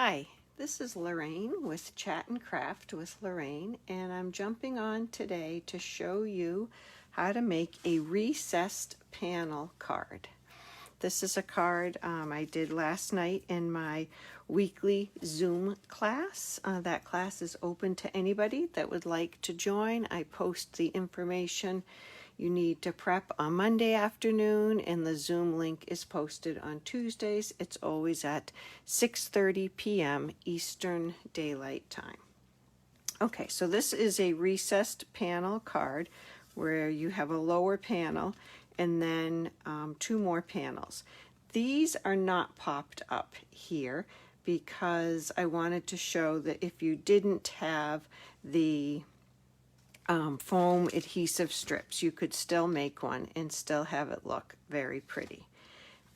Hi, this is Lorraine with Chat and Craft with Lorraine, and I'm jumping on today to show you how to make a recessed panel card. This is a card I did last night in my weekly Zoom class. That class is open to anybody that would like to join. I post the information you need to prep on Monday afternoon, and the Zoom link is posted on Tuesdays. It's always at 6:30 p.m. Eastern Daylight Time. Okay, so this is a recessed panel card where you have a lower panel and then two more panels. These are not popped up here because I wanted to show that if you didn't have the foam adhesive strips, you could still make one and still have it look very pretty.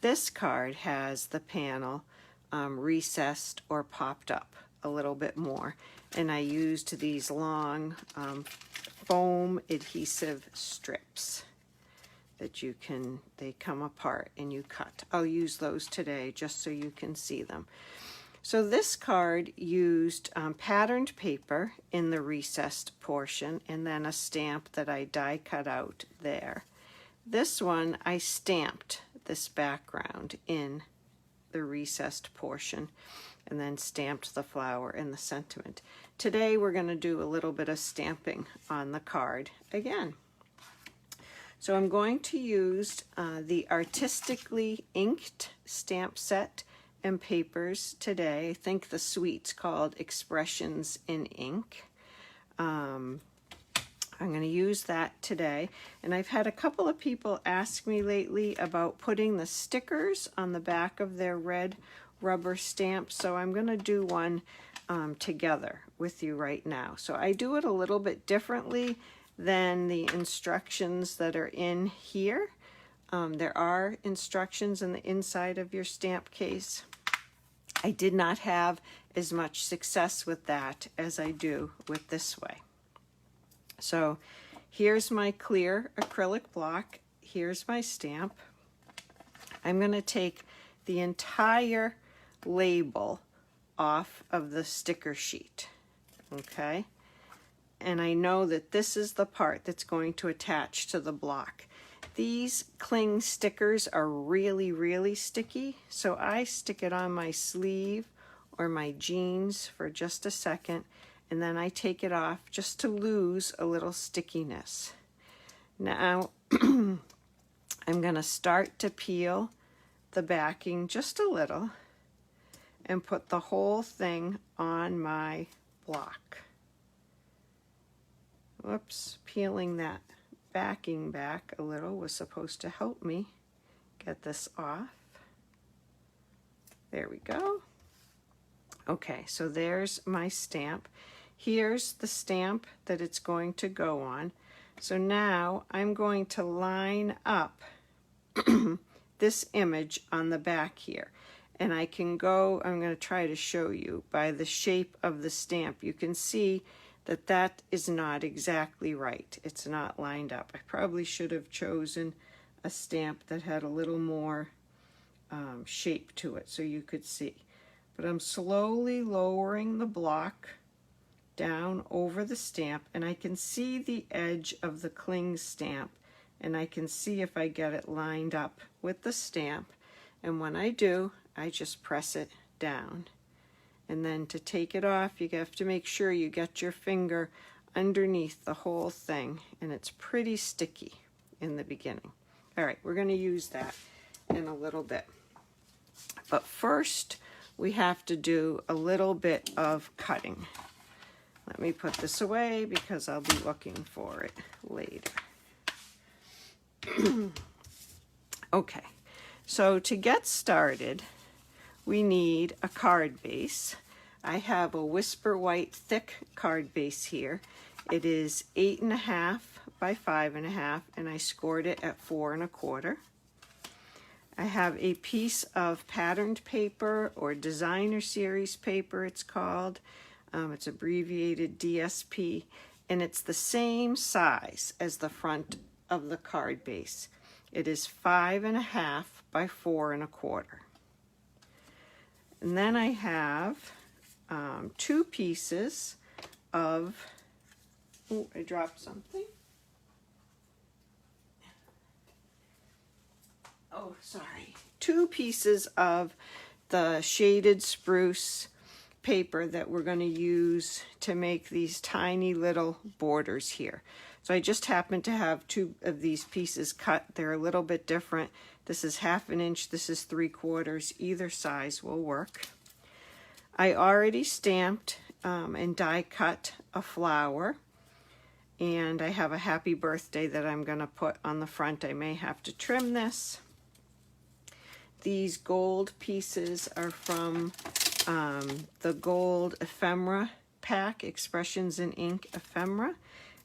This card has the panel recessed or popped up a little bit more, and I used these long foam adhesive strips that they come apart and you cut. I'll use those today just so you can see them. So this card used patterned paper in the recessed portion and then a stamp that I die cut out there. This one I stamped this background in the recessed portion and then stamped the flower and the sentiment. Today we're going to do a little bit of stamping on the card again. So I'm going to use the Artistically Inked stamp set and papers today. I think the suite's called Expressions in Ink. I'm going to use that today. And I've had a couple of people ask me lately about putting the stickers on the back of their red rubber stamps. So I'm going to do one together with you right now. So I do it a little bit differently than the instructions that are in here. There are instructions in the inside of your stamp case. I did not have as much success with that as I do with this way. So here's my clear acrylic block. Here's my stamp. I'm going to take the entire label off of the sticker sheet. Okay? And I know that this is the part that's going to attach to the block. These cling stickers are really, really sticky, so I stick it on my sleeve or my jeans for just a second, and then I take it off just to lose a little stickiness. Now, I'm going to start to peel the backing just a little and put the whole thing on my block. Whoops, peeling that backing back a little was supposed to help me get this off. There we go. Okay, so there's my stamp. Here's the stamp that it's going to go on. So now I'm going to line up this image on the back here. And I can go, I'm going to try to show you by the shape of the stamp. You can see that that is not exactly right. It's not lined up. I probably should have chosen a stamp that had a little more shape to it so you could see. But I'm slowly lowering the block down over the stamp, and I can see the edge of the cling stamp, and I can see if I get it lined up with the stamp. And when I do, I just press it down. And then to take it off, you have to make sure you get your finger underneath the whole thing, and it's pretty sticky in the beginning. All right, we're going to use that in a little bit. But first, we have to do a little bit of cutting. Let me put this away because I'll be looking for it later. Okay, so to get started, we need a card base. I have a Whisper White thick card base here. It is 8.5 by 5.5, and I scored it at 4 1/4. I have a piece of patterned paper, or designer series paper it's called. It's abbreviated DSP, and it's the same size as the front of the card base. It is 5.5 by 4 1/4. And then I have 2 pieces of, oh, I dropped something. Oh, sorry. 2 pieces of the shaded spruce paper that we're going to use to make these tiny little borders here. So I just happen to have 2 of these pieces cut. They're a little bit different. This is 1/2 inch, this is 3/4. Either size will work. I already stamped and die cut a flower, and I have a happy birthday that I'm going to put on the front. I may have to trim this. These gold pieces are from the gold ephemera pack, Expressions in Ink ephemera.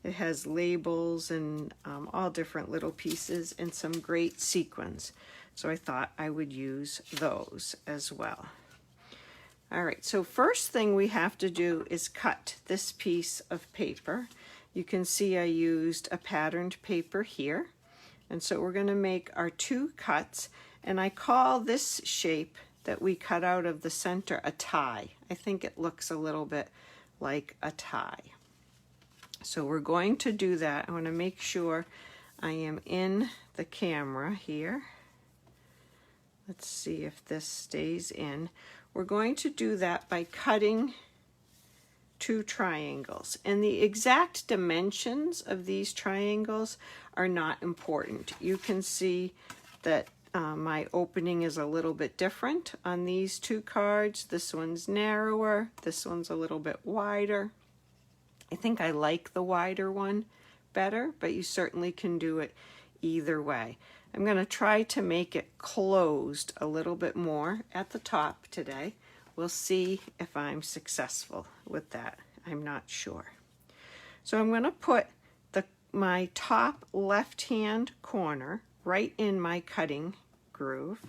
It has labels and all different little pieces and some great sequins. So I thought I would use those as well. All right, so first thing we have to do is cut this piece of paper. You can see I used a patterned paper here. And so we're going to make our 2 cuts. And I call this shape that we cut out of the center a tie. I think it looks a little bit like a tie. So we're going to do that. I want to make sure I am in the camera here. Let's see if this stays in. We're going to do that by cutting 2 triangles. And the exact dimensions of these triangles are not important. You can see that my opening is a little bit different on these 2 cards. This one's narrower, this one's a little bit wider. I think I like the wider one better, but you certainly can do it either way. I'm going to try to make it closed a little bit more at the top today. We'll see if I'm successful with that. I'm not sure. So I'm going to put my top left-hand corner right in my cutting groove,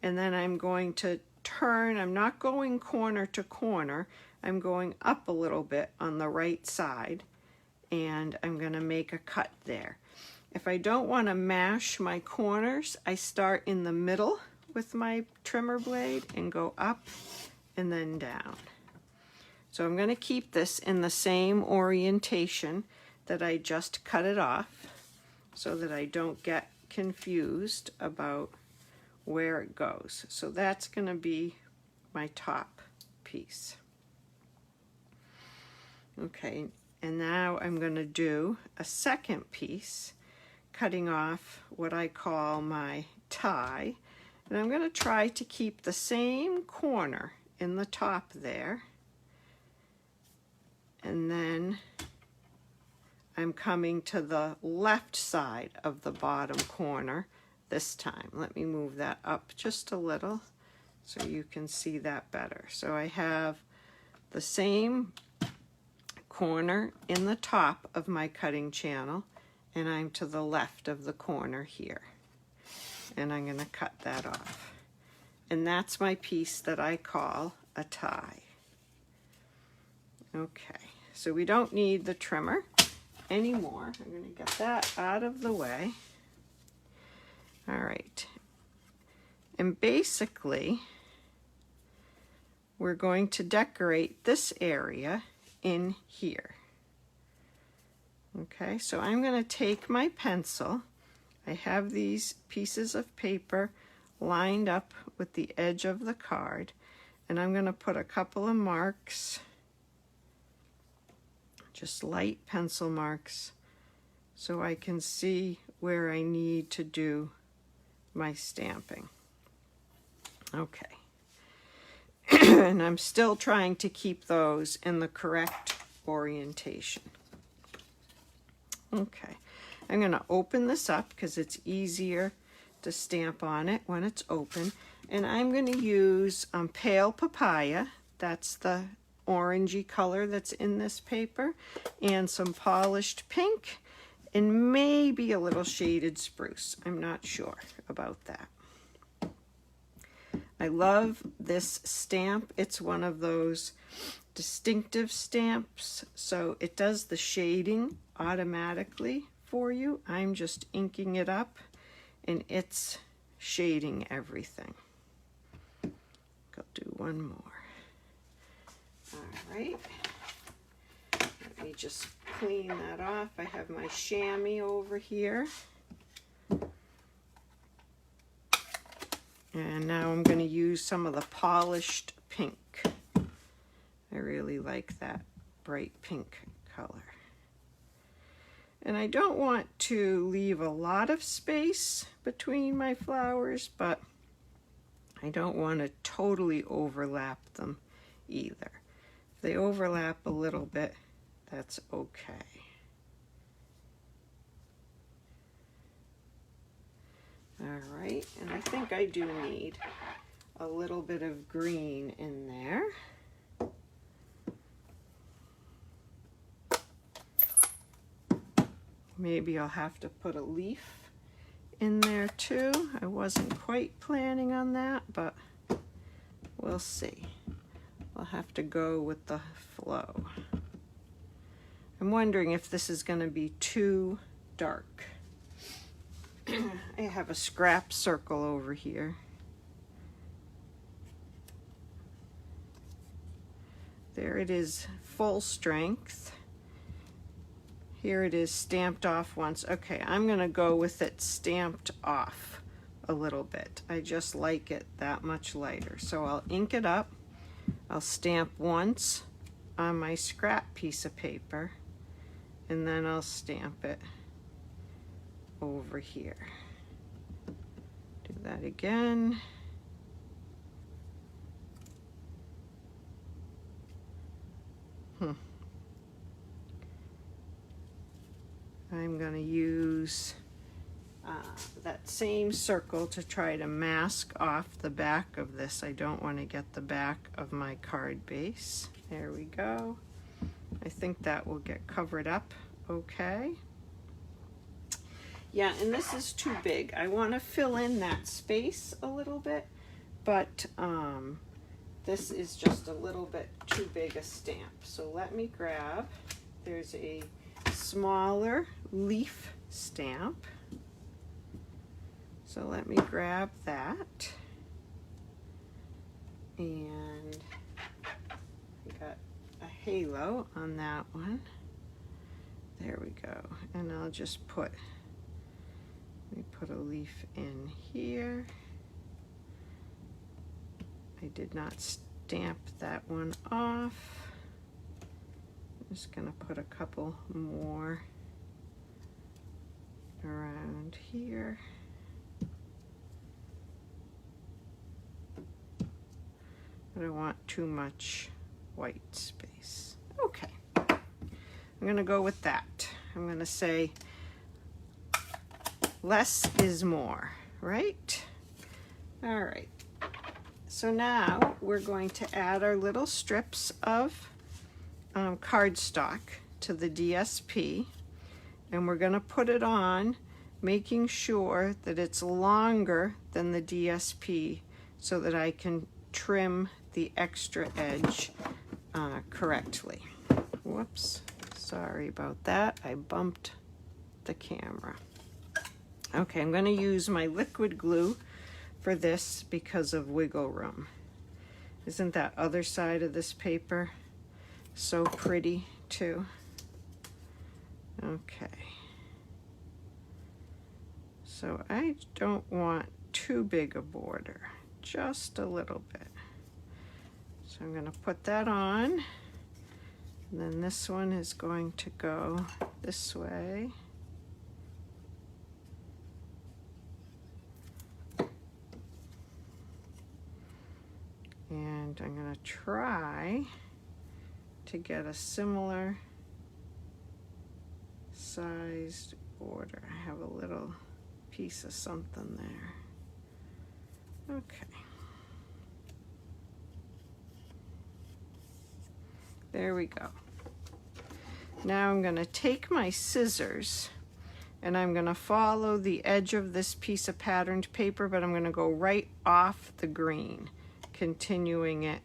and then I'm going to turn. I'm not going corner to corner. I'm going up a little bit on the right side, and I'm going to make a cut there. If I don't want to mash my corners, I start in the middle with my trimmer blade and go up and then down. So I'm going to keep this in the same orientation that I just cut it off so that I don't get confused about where it goes. So that's going to be my top piece. Okay, and now I'm going to do a second piece, cutting off what I call my tie, and I'm going to try to keep the same corner in the top there, and then I'm coming to the left side of the bottom corner this time. Let me move that up just a little so you can see that better. So I have the same corner in the top of my cutting channel, and I'm to the left of the corner here. And I'm going to cut that off. And that's my piece that I call a tie. Okay, so we don't need the trimmer anymore. I'm going to get that out of the way. All right. And basically, we're going to decorate this area in here. Okay, so I'm going to take my pencil. I have these pieces of paper lined up with the edge of the card, and I'm going to put a couple of marks, just light pencil marks, so I can see where I need to do my stamping. Okay. And I'm still trying to keep those in the correct orientation. Okay. I'm going to open this up because it's easier to stamp on it when it's open. And I'm going to use pale papaya. That's the orangey color that's in this paper, and some polished pink, and maybe a little shaded spruce. I'm not sure about that. I love this stamp. It's one of those distinctive stamps, so it does the shading automatically for you. I'm just inking it up, and it's shading everything. I'll do one more. All right. Let me just clean that off. I have my chamois over here. And now I'm going to use some of the polished pink. I really like that bright pink color. And I don't want to leave a lot of space between my flowers, but I don't want to totally overlap them either. If they overlap a little bit, that's okay. All right, and I think I do need a little bit of green in there. Maybe I'll have to put a leaf in there too. I wasn't quite planning on that, but we'll see. We'll have to go with the flow. I'm wondering if this is going to be too dark. I have a scrap circle over here. There it is, full strength. Here it is stamped off once. Okay, I'm going to go with it stamped off a little bit. I just like it that much lighter. So I'll ink it up. I'll stamp once on my scrap piece of paper, and then I'll stamp it over here. Do that again. I'm going to use that same circle to try to mask off the back of this. I don't want to get the back of my card base. There we go. I think that will get covered up okay. Yeah, and this is too big. I want to fill in that space a little bit, but this is just a little bit too big a stamp. So let me grab, there's a smaller leaf stamp. So let me grab that. And I got a halo on that one. There we go. And I'll just put, let me put a leaf in here. I did not stamp that one off. I'm just going to put a couple more around here. I don't want too much white space. Okay, I'm going to go with that. I'm going to say less is more, right? All right. So now we're going to add our little strips of cardstock to the DSP, and we're going to put it on, making sure that it's longer than the DSP so that I can trim the extra edge correctly. Whoops, sorry about that. I bumped the camera. Okay, I'm going to use my liquid glue for this because of wiggle room. Isn't that other side of this paper so pretty too? Okay. So I don't want too big a border, just a little bit. So I'm going to put that on, and then this one is going to go this way. And I'm going to try to get a similar sized border. I have a little piece of something there. Okay. There we go. Now I'm going to take my scissors and I'm going to follow the edge of this piece of patterned paper, but I'm going to go right off the green, continuing it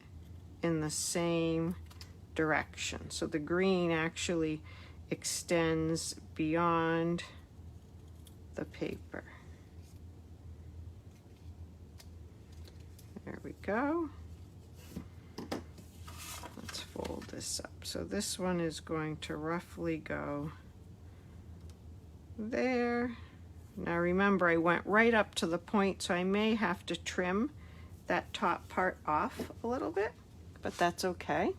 in the same direction. So the green actually extends beyond the paper. There we go. this up. So this one is going to roughly go there. Now remember, I went right up to the point, so I may have to trim that top part off a little bit, but that's okay.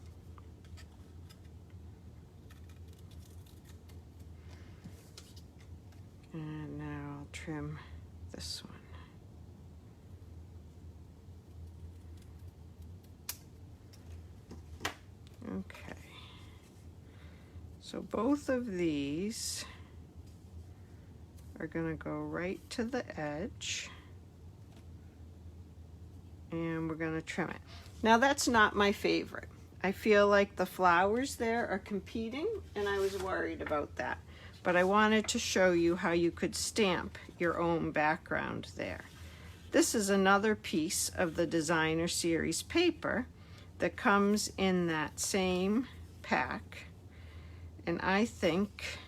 And now I'll trim this one. Okay, so both of these are going to go right to the edge, and we're going to trim it. Now that's not my favorite. I feel like the flowers there are competing, and I was worried about that. But I wanted to show you how you could stamp your own background there. This is another piece of the Designer Series paper that comes in that same pack, and I think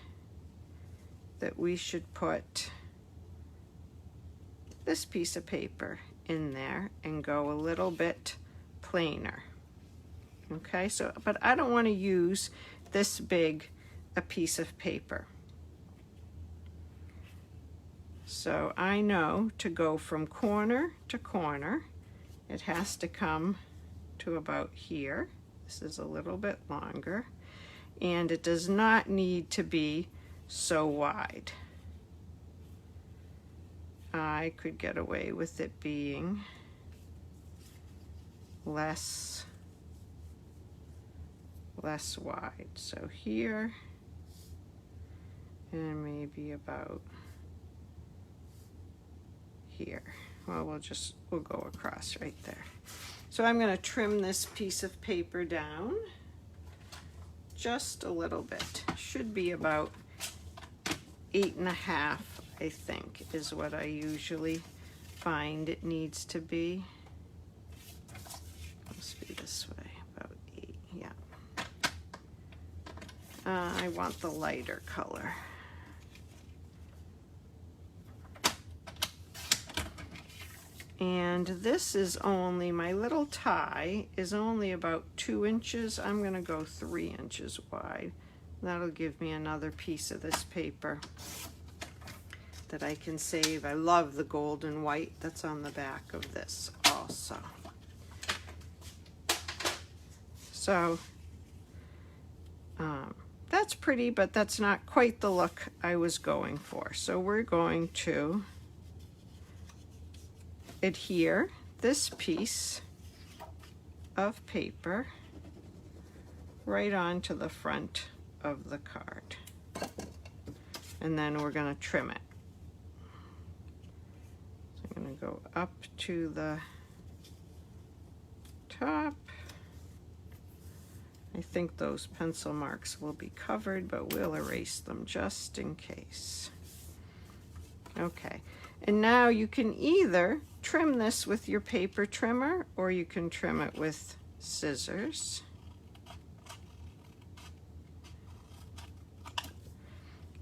that we should put this piece of paper in there and go a little bit plainer. Okay, so but I don't want to use this big a piece of paper. So I know to go from corner to corner, it has to come to about here. This is a little bit longer, and it does not need to be so wide. I could get away with it being less wide. So here, and maybe about here. Well, we'll go across right there. So I'm going to trim this piece of paper down just a little bit. Should be about 8.5, I think, is what I usually find it needs to be. Must be this way, about 8, yeah. I want the lighter color. And this is only, my little tie is only about 2 inches. I'm going to go 3 inches wide. That'll give me another piece of this paper that I can save. I love the gold and white that's on the back of this also. So that's pretty, but that's not quite the look I was going for. So we're going to adhere this piece of paper right onto the front of the card, and then we're going to trim it. So I'm going to go up to the top. I think those pencil marks will be covered, but we'll erase them just in case. Okay, and now you can either trim this with your paper trimmer, or you can trim it with scissors.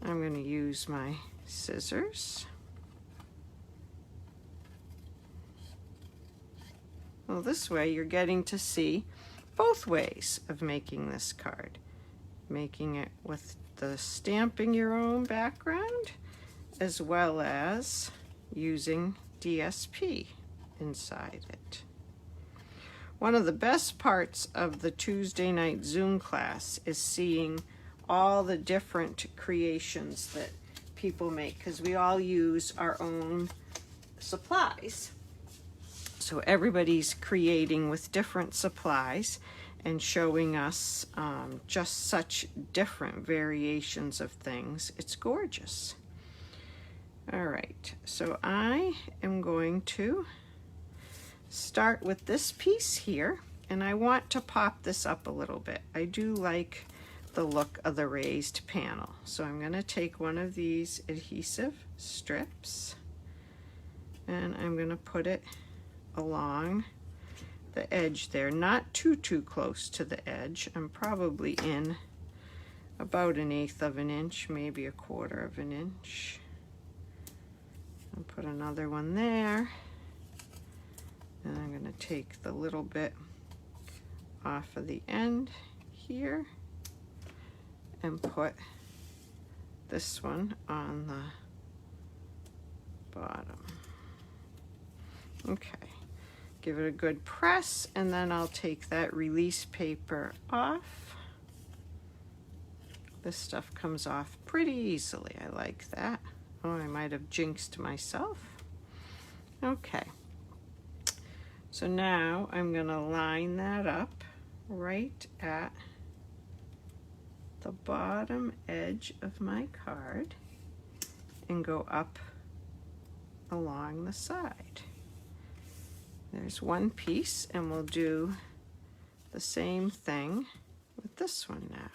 I'm going to use my scissors. Well, this way you're getting to see both ways of making this card. Making it with the stamping your own background, as well as using DSP inside it. One of the best parts of the Tuesday night Zoom class is seeing all the different creations that people make, because we all use our own supplies. So everybody's creating with different supplies and showing us just such different variations of things. It's gorgeous. All right, so I am going to start with this piece here, and I want to pop this up a little bit. I do like the look of the raised panel. So I'm going to take one of these adhesive strips, and I'm going to put it along the edge there, not too close to the edge. I'm probably in about 1/8 of an inch, maybe 1/4 of an inch. I'll put another one there, and I'm going to take the little bit off of the end here and put this one on the bottom. Okay, give it a good press, and then I'll take that release paper off. This stuff comes off pretty easily. I like that. Oh, I might have jinxed myself. Okay, so now I'm going to line that up right at the bottom edge of my card and go up along the side. There's one piece, and we'll do the same thing with this one now.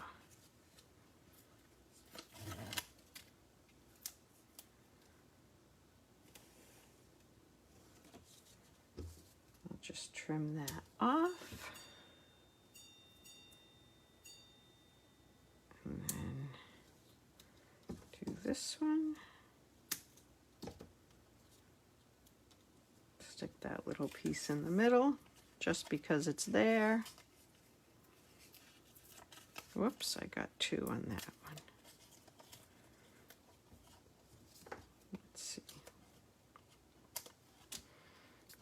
I'll just trim that off. And then do this one. Stick that little piece in the middle just because it's there. Whoops, I got two on that one. Let's see.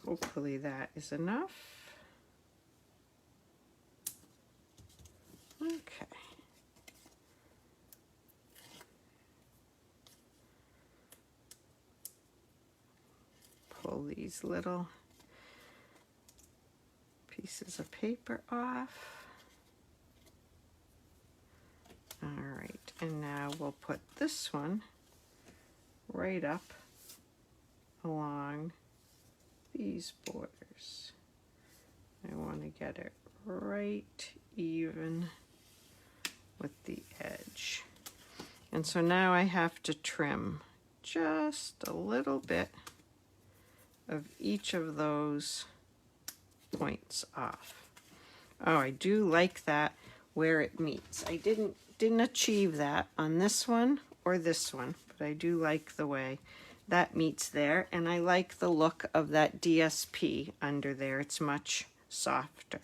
Hopefully that is enough. Okay. Pull these little pieces of paper off. All right, and now we'll put this one right up along these borders. I want to get it right even with the edge. And so now I have to trim just a little bit of each of those points off. Oh, I do like that where it meets. I didn't achieve that on this one or this one, but I do like the way that meets there, and I like the look of that DSP under there. It's much softer.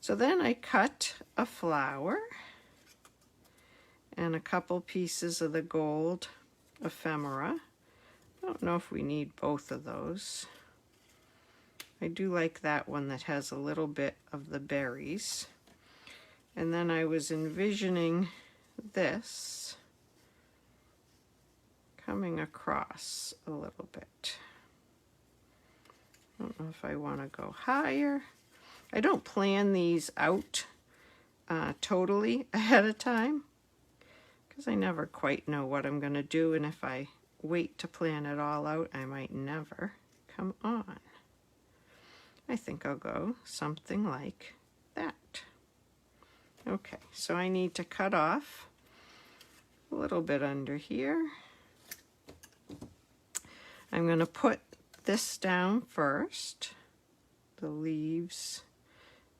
So then I cut a flower and a couple pieces of the gold ephemera. I don't know if we need both of those. I do like that one that has a little bit of the berries. And then I was envisioning this coming across a little bit. I don't know if I want to go higher. I don't plan these out totally ahead of time because I never quite know what I'm going to do, and if I wait to plan it all out, I might never come on. I think I'll go something like that. Okay, so I need to cut off a little bit under here. I'm going to put this down first, the leaves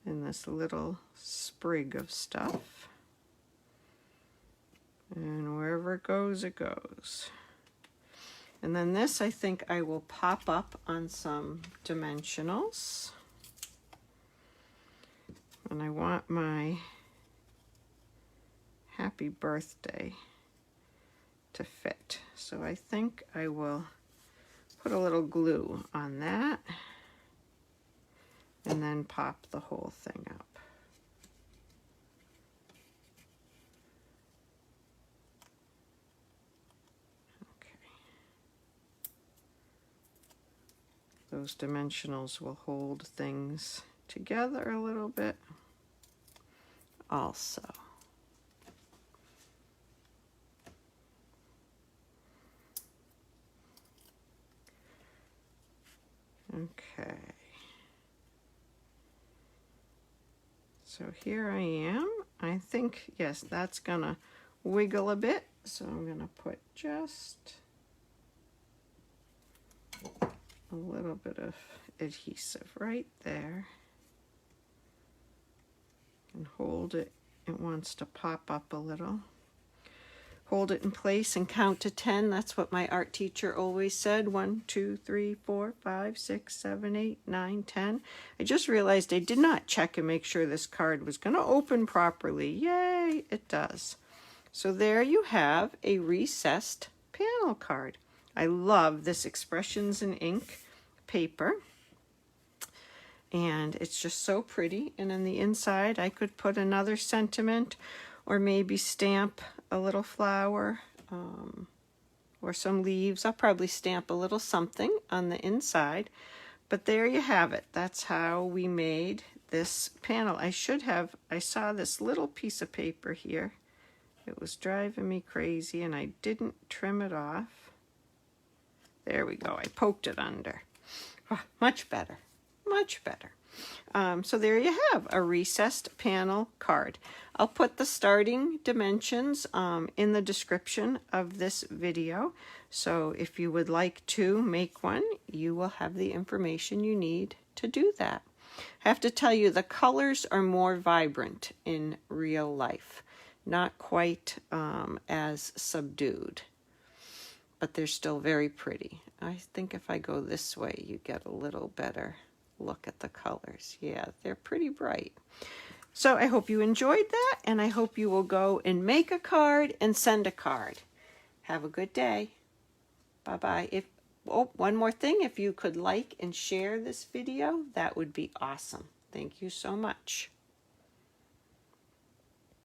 and this little sprig of stuff. And wherever it goes, it goes. And then this, I think I will pop up on some dimensionals. And I want my happy birthday to fit. So I think I will put a little glue on that and then pop the whole thing up. Those dimensionals will hold things together a little bit also. Okay. So here I am. I think, yes, that's gonna wiggle a bit. So I'm gonna put just a little bit of adhesive right there and hold it. It wants to pop up a little. hold it in place and count to 10. That's what my art teacher always said. 1, 2, 3, 4, 5, 6, 7, 8, 9, 10. I just realized I did not check and make sure this card was going to open properly. Yay, it does. So there you have a recessed panel card. I love this Expressions in Ink paper. And it's just so pretty. And on the inside, I could put another sentiment or maybe stamp a little flower or some leaves. I'll probably stamp a little something on the inside. But there you have it. That's how we made this panel. I saw this little piece of paper here. It was driving me crazy and I didn't trim it off. There we go. I poked it under. Oh, much better. Much better. So there you have a recessed panel card. I'll put the starting dimensions in the description of this video. So if you would like to make one, you will have the information you need to do that. I have to tell you, the colors are more vibrant in real life. Not quite as subdued, but they're still very pretty. I think if I go this way, you get a little better look at the colors. Yeah, they're pretty bright. So I hope you enjoyed that, and I hope you will go and make a card and send a card. Have a good day. Bye-bye. One more thing, if you could like and share this video, that would be awesome. Thank you so much.